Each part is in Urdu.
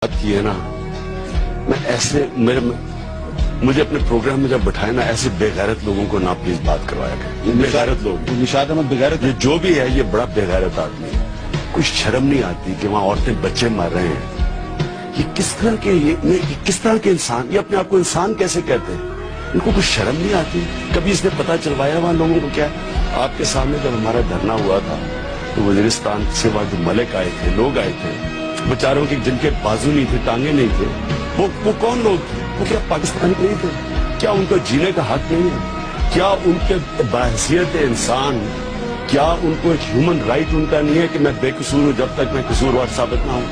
بات کی ہے نا، میں ایسے مجھے اپنے پروگرام میں جب بٹھائے نا، ایسے بے غیرت لوگوں کو نہ پلیز بات کروایا کریں. بے غیرت لوگ، نشاد احمد بے غیرت یہ جو بھی ہے یہ بڑا بے غیرت آدمی ہے. کوئی شرم نہیں آتی کہ وہاں عورتیں بچے مر رہے ہیں. یہ کس طرح کے انسان، یہ اپنے آپ کو انسان کیسے کہتے ہیں؟ ان کو کچھ شرم نہیں آتی؟ کبھی اس نے پتا چلوایا وہاں لوگوں کو کیا؟ آپ کے سامنے جب ہمارا دھرنا ہوا تھا تو وزیرستان سے وہاں جو ملک آئے تھے، لوگ آئے تھے بیچاروں کے، جن کے بازو نہیں تھے، ٹانگیں نہیں تھے، وہ کون لوگ تھے؟ وہ کیا پاکستانی نہیں تھے؟ کیا ان کو جینے کا حق نہیں ہے؟ کیا ان کے بحیثیت انسان، کیا ان کو ایک ہیومن رائٹ ان کا نہیں ہے کہ میں بے قصور ہوں جب تک میں قصوروار ثابت نہ ہوں؟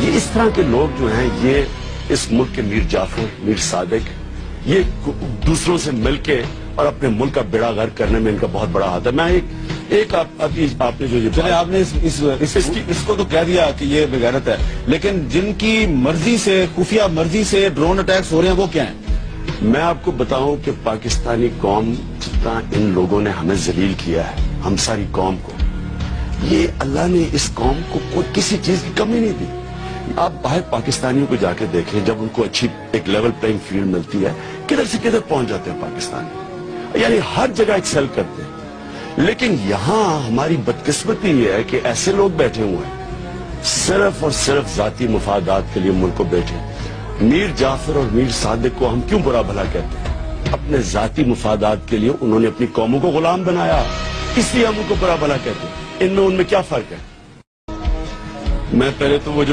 یہ اس طرح کے لوگ جو ہیں، یہ اس ملک کے میر جعفر، میر صادق، یہ دوسروں سے مل کے اور اپنے ملک کا بیڑا غرق کرنے میں ان کا بہت بڑا ہاتھ ہے. میں ایک آپ نے جو چلے آپ نے اس کو تو کہہ دیا کہ یہ بے غیرت ہے، لیکن جن کی مرضی سے، خفیہ مرضی سے ڈرون اٹیکس ہو رہے ہیں وہ کیا ہیں؟ میں آپ کو بتاؤں کہ پاکستانی قوم جتنا ان لوگوں نے ہمیں ذلیل کیا ہے، ہم ساری قوم کو، یہ اللہ نے اس قوم کو کوئی کسی چیز کی کمی نہیں دی. آپ باہر پاکستانیوں کو جا کے دیکھیں، جب ان کو اچھی ایک لیول پلینگ فیلڈ ملتی ہے، کدھر سے کدھر پہنچ جاتے ہیں پاکستانی، یعنی ہر جگہ ایکسل کرتے ہیں. لیکن یہاں ہماری بدقسمتی یہ ہے کہ ایسے لوگ بیٹھے ہوئے ہیں صرف اور صرف ذاتی مفادات کے لیے ملک کو بیٹھے. میر جعفر اور میر صادق کو ہم کیوں برا بھلا کہتے ہیں؟ اپنے ذاتی مفادات کے لیے انہوں نے اپنی قوموں کو غلام بنایا، اس لیے ہم ان کو برا بھلا کہتے ہیں. ان میں کیا فرق ہے؟ میں پہلے تو وہ جو